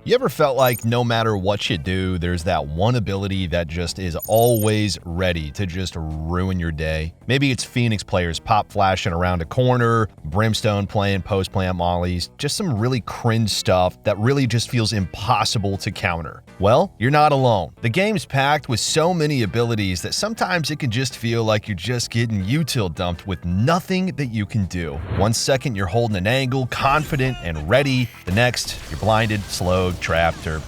You ever felt like no matter what you do, there's that one ability that just is always ready to just ruin your day? Maybe it's Phoenix players pop flashing around a corner, Brimstone playing post-plant mollies, just some really cringe stuff that really just feels impossible to counter. Well, you're not alone. The game's packed with so many abilities that sometimes it can just feel like you're just getting util dumped with nothing that you can do. One second you're holding an angle, confident and ready. The next, you're blinded, slowed, trapped, or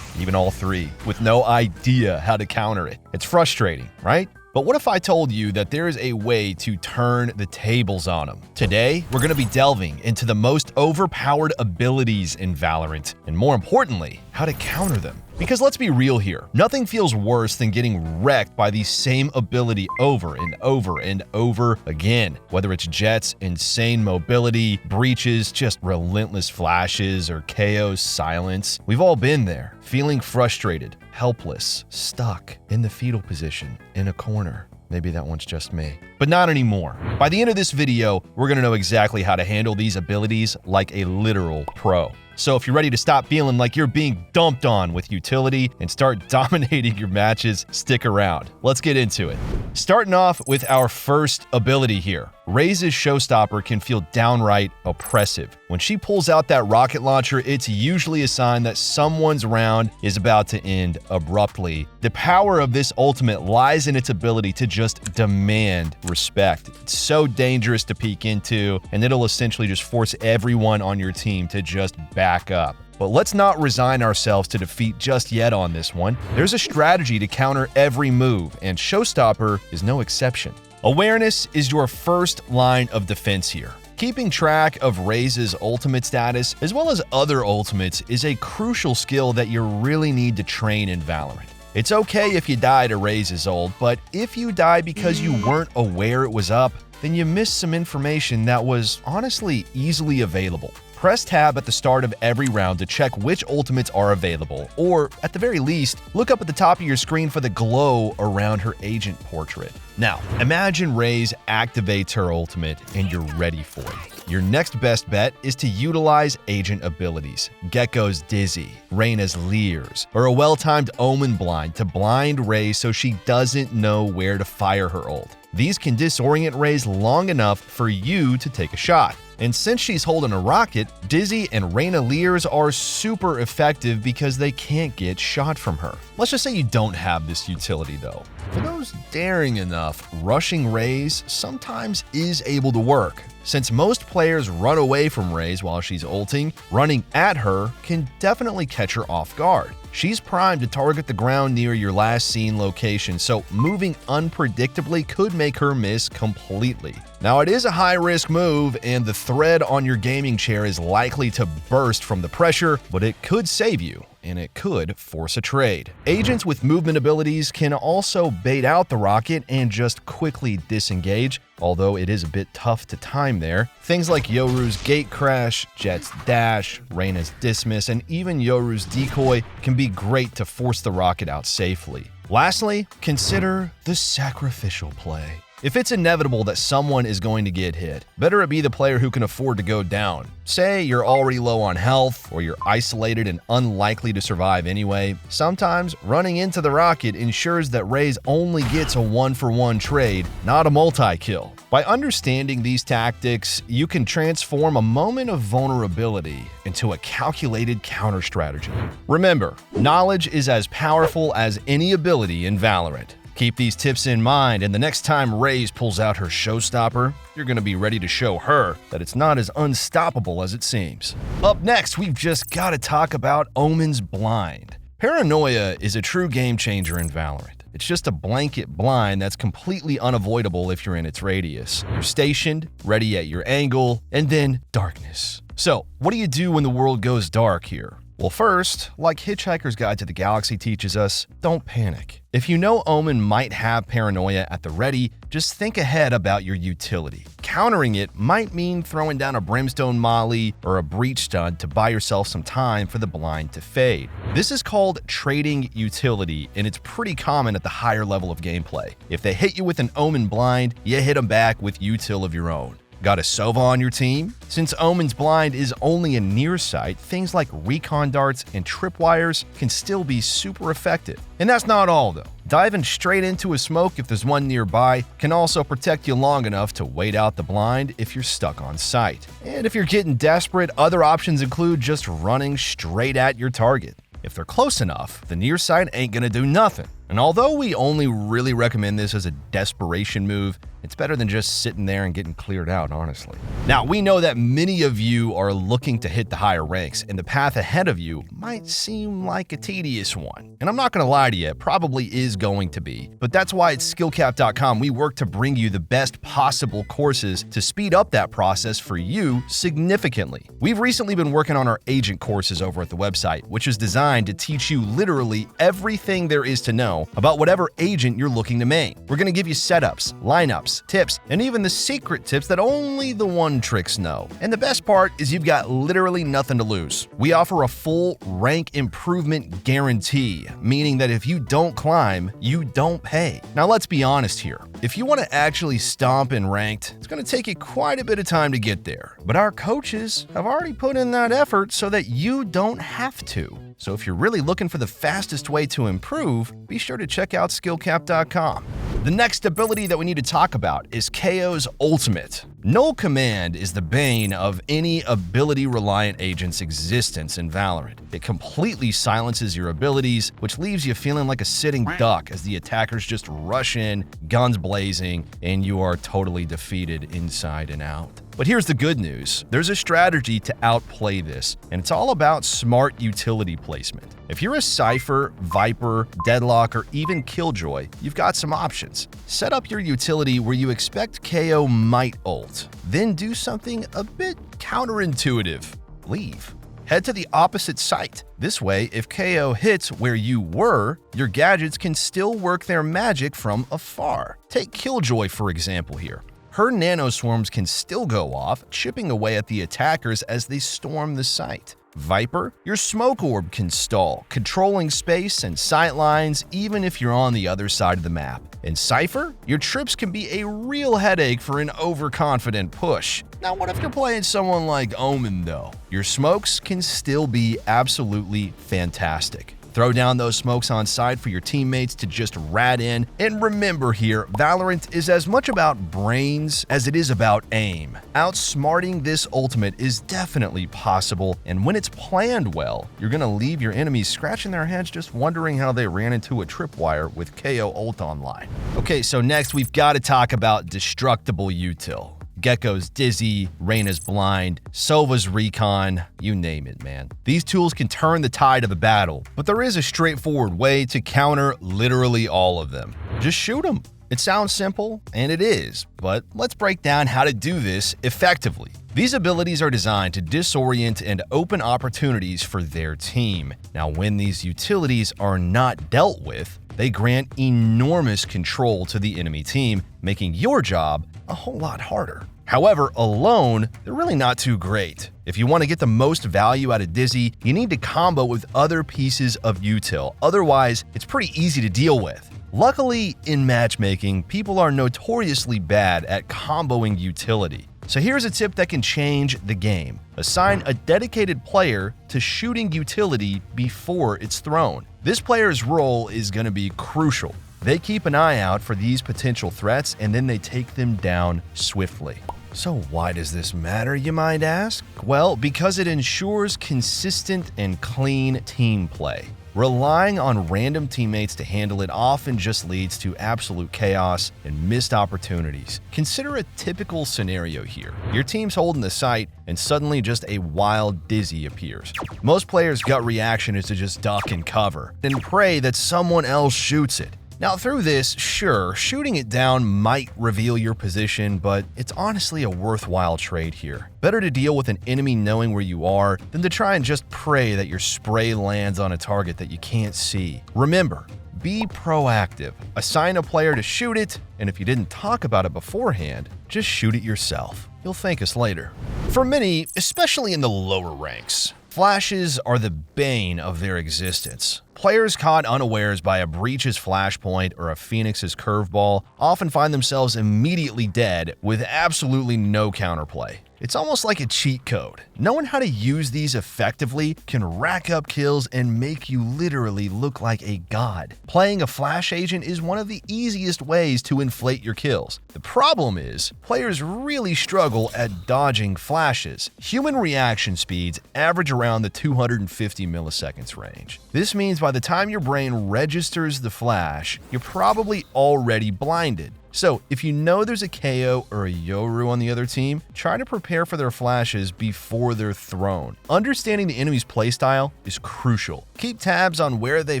even all three, with no idea how to counter it. It's frustrating, right? But what if I told you that there is a way to turn the tables on them? Today, we're going to be delving into the most overpowered abilities in Valorant, and more importantly, how to counter them. Because let's be real here, nothing feels worse than getting wrecked by the same ability over and over and over again. Whether it's Jett's insane mobility, breaches, just relentless flashes, or KO's silence, we've all been there, feeling frustrated, helpless, stuck in the fetal position, in a corner. Maybe that one's just me. But not anymore. By the end of this video, we're gonna know exactly how to handle these abilities like a literal pro. So if you're ready to stop feeling like you're being dumped on with utility and start dominating your matches, stick around. Let's get into it. Starting off with our first ability here. Raze's Showstopper can feel downright oppressive. When she pulls out that rocket launcher, it's usually a sign that someone's round is about to end abruptly. The power of this ultimate lies in its ability to just demand respect. It's so dangerous to peek into, and it'll essentially just force everyone on your team to just back up. But let's not resign ourselves to defeat just yet on this one. There's a strategy to counter every move, and Showstopper is no exception. Awareness is your first line of defense here. Keeping track of Raze's ultimate status, as well as other ultimates, is a crucial skill that you really need to train in Valorant. It's okay if you die to Raze's ult, but if you die because you weren't aware it was up, then you missed some information that was honestly easily available. Press tab at the start of every round to check which ultimates are available, or at the very least, look up at the top of your screen for the glow around her agent portrait. Now, imagine Raze activates her ultimate and you're ready for it. Your next best bet is to utilize agent abilities. Gekko's Dizzy, Reyna's Leers, or a well-timed Omen Blind to blind Raze so she doesn't know where to fire her ult. These can disorient Raze long enough for you to take a shot. And since she's holding a rocket, Dizzy and Reyna Leers are super effective because they can't get shot from her. Let's just say you don't have this utility though. For those daring enough, rushing Raze sometimes is able to work. Since most players run away from Raze while she's ulting, running at her can definitely catch her off guard. She's primed to target the ground near your last seen location, so moving unpredictably could make her miss completely. Now, it is a high-risk move, and the thread on your gaming chair is likely to burst from the pressure, but it could save you, and it could force a trade. Agents with movement abilities can also bait out the rocket and just quickly disengage, although it is a bit tough to time there. Things like Yoru's Gate Crash, Jett's Dash, Reyna's Dismiss, and even Yoru's Decoy can be great to force the rocket out safely. Lastly, consider the sacrificial play. If it's inevitable that someone is going to get hit, better it be the player who can afford to go down. Say you're already low on health, or you're isolated and unlikely to survive anyway. Sometimes running into the rocket ensures that Raze only gets a 1-for-1 trade, not a multi-kill. By understanding these tactics, you can transform a moment of vulnerability into a calculated counter strategy. Remember, knowledge is as powerful as any ability in Valorant. Keep these tips in mind, and the next time Raze pulls out her Showstopper, you're going to be ready to show her that it's not as unstoppable as it seems. Up next, we've just got to talk about Omen's Blind. Paranoia is a true game changer in Valorant. It's just a blanket blind that's completely unavoidable if you're in its radius. You're stationed, ready at your angle, and then darkness. So, what do you do when the world goes dark here? Well, first, like Hitchhiker's Guide to the Galaxy teaches us, don't panic. If you know Omen might have paranoia at the ready, just think ahead about your utility. Countering it might mean throwing down a Brimstone Molly or a Breach Stun to buy yourself some time for the blind to fade. This is called trading utility, and it's pretty common at the higher level of gameplay. If they hit you with an Omen Blind, you hit them back with util of your own. Got a Sova on your team? Since Omen's blind is only a near sight, things like recon darts and tripwires can still be super effective. And that's not all though. Diving straight into a smoke if there's one nearby can also protect you long enough to wait out the blind if you're stuck on sight. And if you're getting desperate, other options include just running straight at your target. If they're close enough, the near sight ain't gonna do nothing. And although we only really recommend this as a desperation move, it's better than just sitting there and getting cleared out, honestly. Now, we know that many of you are looking to hit the higher ranks, and the path ahead of you might seem like a tedious one. And I'm not gonna lie to you, it probably is going to be. But that's why at SkillCapped.com we work to bring you the best possible courses to speed up that process for you significantly. We've recently been working on our agent courses over at the website, which is designed to teach you literally everything there is to know about whatever agent you're looking to main. We're gonna give you setups, lineups, tips, and even the secret tips that only the one tricks know. And the best part is you've got literally nothing to lose. We offer a full rank improvement guarantee, meaning that if you don't climb, you don't pay. Now let's be honest here. If you want to actually stomp in ranked, it's going to take you quite a bit of time to get there. But our coaches have already put in that effort so that you don't have to. So if you're really looking for the fastest way to improve, be sure to check out SkillCapped.com. The next ability that we need to talk about is KO's ultimate. Null Command is the bane of any ability-reliant agent's existence in Valorant. It completely silences your abilities, which leaves you feeling like a sitting duck as the attackers just rush in, guns blazing, and you are totally defeated inside and out. But here's the good news. There's a strategy to outplay this, and it's all about smart utility placement. If you're a Cypher, Viper, Deadlock, or even Killjoy, you've got some options. Set up your utility where you expect KO might ult. Then do something a bit counterintuitive. Leave. Head to the opposite site. This way, if KO hits where you were, your gadgets can still work their magic from afar. Take Killjoy for example here. Her nanoswarms can still go off, chipping away at the attackers as they storm the site. Viper, your smoke orb can stall, controlling space and sight lines even if you're on the other side of the map. In Cypher, your trips can be a real headache for an overconfident push. Now what if you're playing someone like Omen though? Your smokes can still be absolutely fantastic. Throw down those smokes on side for your teammates to just rat in. And remember here, Valorant is as much about brains as it is about aim. Outsmarting this ultimate is definitely possible, and when it's planned well, you're gonna leave your enemies scratching their heads just wondering how they ran into a tripwire with KO ult online. Okay, so next we've got to talk about destructible util. Gecko's Dizzy, Reyna's Blind, Sova's Recon, you name it, man. These tools can turn the tide of a battle, but there is a straightforward way to counter literally all of them. Just shoot them. It sounds simple, and it is, but let's break down how to do this effectively. These abilities are designed to disorient and open opportunities for their team. Now, when these utilities are not dealt with, they grant enormous control to the enemy team, making your job a whole lot harder. However, alone, they're really not too great. If you want to get the most value out of Dizzy, you need to combo with other pieces of util. Otherwise, it's pretty easy to deal with. Luckily, in matchmaking, people are notoriously bad at comboing utility. So here's a tip that can change the game. Assign a dedicated player to shooting utility before it's thrown. This player's role is going to be crucial. They keep an eye out for these potential threats and then they take them down swiftly. So why does this matter, you might ask? Well, because it ensures consistent and clean team play. Relying on random teammates to handle it often just leads to absolute chaos and missed opportunities. Consider a typical scenario here. Your team's holding the site and suddenly just a wild Dizzy appears. Most players' gut reaction is to just duck and cover, then pray that someone else shoots it. Now through this, sure, shooting it down might reveal your position, but it's honestly a worthwhile trade here. Better to deal with an enemy knowing where you are than to try and just pray that your spray lands on a target that you can't see. Remember, be proactive. Assign a player to shoot it, and if you didn't talk about it beforehand, just shoot it yourself. You'll thank us later. For many, especially in the lower ranks, Flashes are the bane of their existence. Players caught unawares by a Breach's flashpoint or a Phoenix's curveball often find themselves immediately dead with absolutely no counterplay. It's almost like a cheat code. Knowing how to use these effectively can rack up kills and make you literally look like a god. Playing a flash agent is one of the easiest ways to inflate your kills. The problem is, players really struggle at dodging flashes. Human reaction speeds average around the 250 milliseconds range. This means by the time your brain registers the flash, you're probably already blinded. So, if you know there's a KO or a Yoru on the other team, try to prepare for their flashes before they're thrown. Understanding the enemy's playstyle is crucial. Keep tabs on where they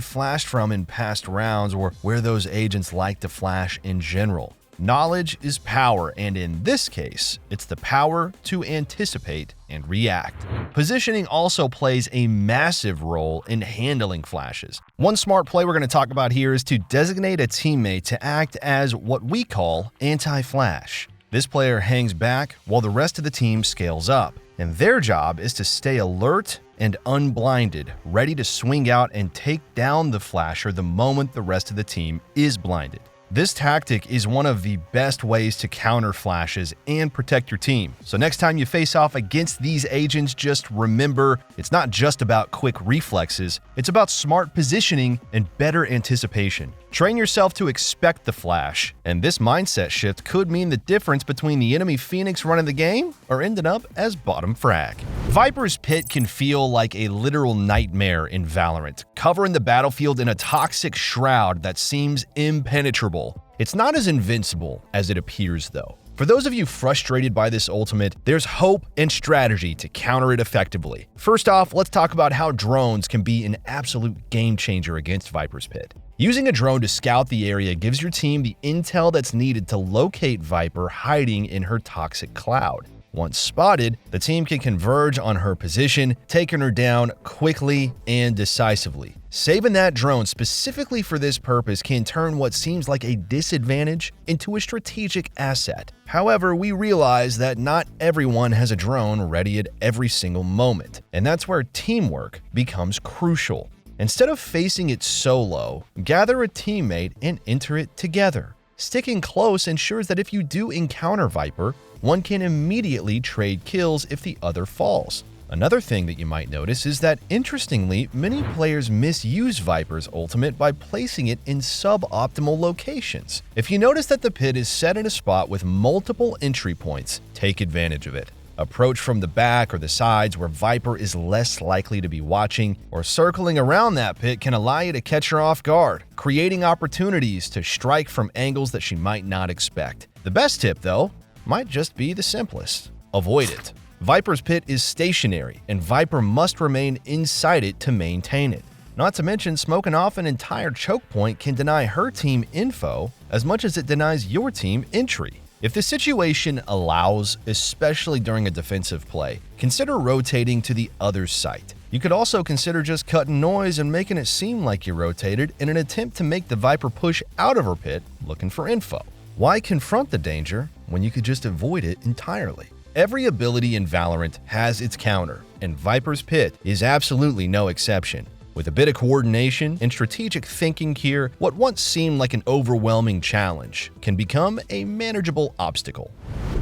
flashed from in past rounds or where those agents like to flash in general. Knowledge is power, and in this case, it's the power to anticipate and react. Positioning also plays a massive role in handling flashes. One smart play we're going to talk about here is to designate a teammate to act as what we call anti-flash. This player hangs back while the rest of the team scales up, and their job is to stay alert and unblinded, ready to swing out and take down the flasher the moment the rest of the team is blinded. This tactic is one of the best ways to counter flashes and protect your team. So next time you face off against these agents, just remember, it's not just about quick reflexes, it's about smart positioning and better anticipation. Train yourself to expect the flash, and this mindset shift could mean the difference between the enemy Phoenix running the game or ending up as bottom frag. Viper's Pit can feel like a literal nightmare in Valorant, covering the battlefield in a toxic shroud that seems impenetrable. It's not as invincible as it appears though. For those of you frustrated by this ultimate, there's hope and strategy to counter it effectively. First off, let's talk about how drones can be an absolute game changer against Viper's Pit. Using a drone to scout the area gives your team the intel that's needed to locate Viper hiding in her toxic cloud. Once spotted, the team can converge on her position, taking her down quickly and decisively. Saving that drone specifically for this purpose can turn what seems like a disadvantage into a strategic asset. However, we realize that not everyone has a drone ready at every single moment, and that's where teamwork becomes crucial. Instead of facing it solo, gather a teammate and enter it together. Sticking close ensures that if you do encounter Viper, one can immediately trade kills if the other falls. Another thing that you might notice is that, interestingly, many players misuse Viper's ultimate by placing it in suboptimal locations. If you notice that the pit is set in a spot with multiple entry points, take advantage of it. Approach from the back or the sides where Viper is less likely to be watching, or circling around that pit can allow you to catch her off guard, creating opportunities to strike from angles that she might not expect. The best tip, though, might just be the simplest. Avoid it. Viper's Pit is stationary, and Viper must remain inside it to maintain it. Not to mention, smoking off an entire choke point can deny her team info as much as it denies your team entry. If the situation allows, especially during a defensive play, consider rotating to the other site. You could also consider just cutting noise and making it seem like you rotated in an attempt to make the Viper push out of her pit looking for info. Why confront the danger when you could just avoid it entirely? Every ability in Valorant has its counter, and Viper's Pit is absolutely no exception. With a bit of coordination and strategic thinking here, what once seemed like an overwhelming challenge can become a manageable obstacle.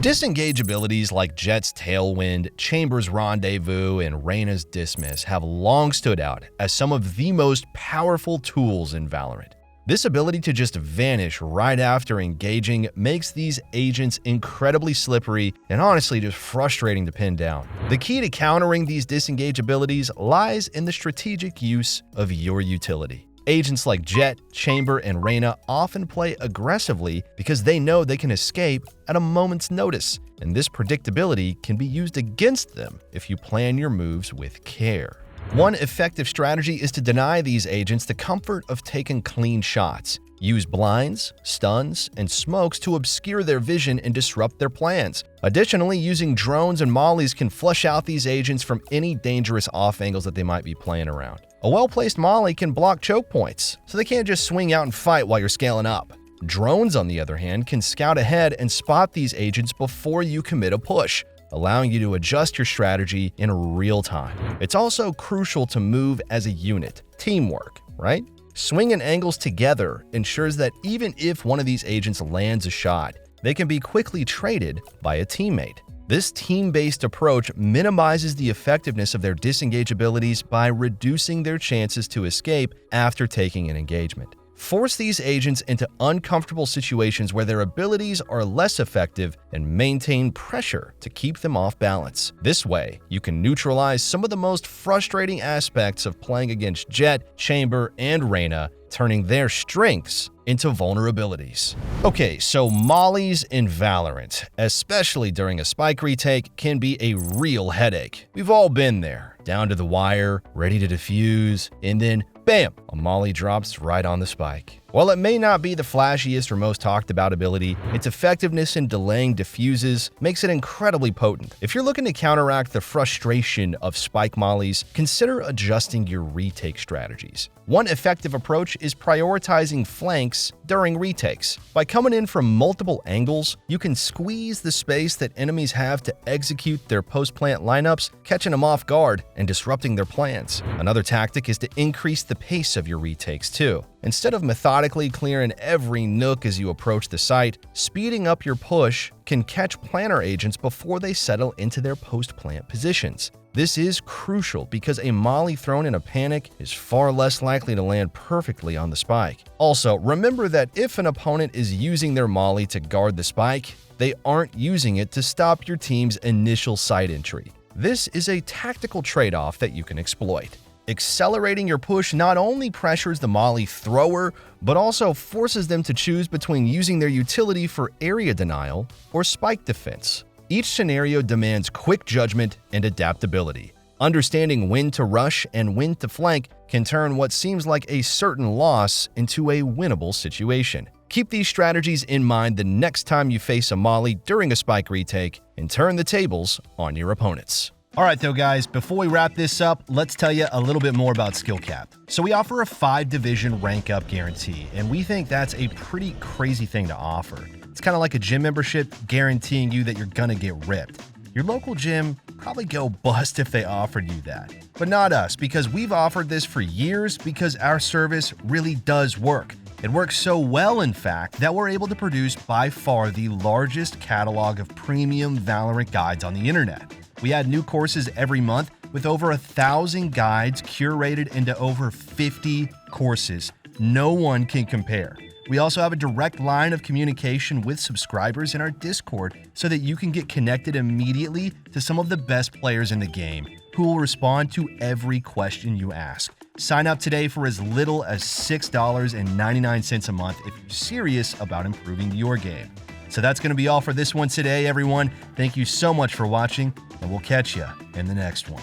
Disengage abilities like Jett's Tailwind, Chamber's Rendezvous, and Reyna's Dismiss have long stood out as some of the most powerful tools in Valorant. This ability to just vanish right after engaging makes these agents incredibly slippery and honestly just frustrating to pin down. The key to countering these disengage abilities lies in the strategic use of your utility. Agents like Jett, Chamber, and Reyna often play aggressively because they know they can escape at a moment's notice, and this predictability can be used against them if you plan your moves with care. One effective strategy is to deny these agents the comfort of taking clean shots. Use blinds, stuns, and smokes to obscure their vision and disrupt their plans. Additionally, using drones and mollies can flush out these agents from any dangerous off angles that they might be playing around. A well-placed molly can block choke points, so they can't just swing out and fight while you're scaling up. Drones, on the other hand, can scout ahead and spot these agents before you commit a push. allowing you to adjust your strategy in real time. It's also crucial to move as a unit, teamwork, right? Swinging angles together ensures that even if one of these agents lands a shot, they can be quickly traded by a teammate. This team-based approach minimizes the effectiveness of their disengage abilities by reducing their chances to escape after taking an engagement. Force these agents into uncomfortable situations where their abilities are less effective and maintain pressure to keep them off balance. This way, you can neutralize some of the most frustrating aspects of playing against Jett, Chamber, and Reyna, turning their strengths into vulnerabilities. Okay, so mollies in Valorant, especially during a spike retake, can be a real headache. We've all been there, down to the wire, ready to defuse, and then bam, a molly drops right on the spike. While it may not be the flashiest or most talked about ability, its effectiveness in delaying diffuses makes it incredibly potent. If you're looking to counteract the frustration of spike mollies, consider adjusting your retake strategies. One effective approach is prioritizing flanks during retakes. By coming in from multiple angles, you can squeeze the space that enemies have to execute their post-plant lineups, catching them off guard and disrupting their plans. Another tactic is to increase the pace of your retakes too. Instead of methodically clearing every nook as you approach the site, speeding up your push can catch planner agents before they settle into their post-plant positions. This is crucial because a molly thrown in a panic is far less likely to land perfectly on the spike. Also, remember that if an opponent is using their molly to guard the spike, they aren't using it to stop your team's initial site entry. This is a tactical trade-off that you can exploit. Accelerating your push not only pressures the molly thrower, but also forces them to choose between using their utility for area denial or spike defense. Each scenario demands quick judgment and adaptability. Understanding when to rush and when to flank can turn what seems like a certain loss into a winnable situation. Keep these strategies in mind the next time you face a molly during a spike retake and turn the tables on your opponents. All right, though, guys, before we wrap this up, let's tell you a little bit more about SkillCapped. So we offer a 5-division rank up guarantee, and we think that's a pretty crazy thing to offer. It's kind of like a gym membership guaranteeing you that you're gonna get ripped. Your local gym probably go bust if they offered you that. But not us, because we've offered this for years because our service really does work. It works so well, in fact, that we're able to produce by far the largest catalog of premium Valorant guides on the internet. We add new courses every month with over 1,000 guides curated into over 50 courses. No one can compare. We also have a direct line of communication with subscribers in our Discord so that you can get connected immediately to some of the best players in the game who will respond to every question you ask. Sign up today for as little as $6.99 a month if you're serious about improving your game. So that's going to be all for this one today, everyone. Thank you so much for watching, and we'll catch you in the next one.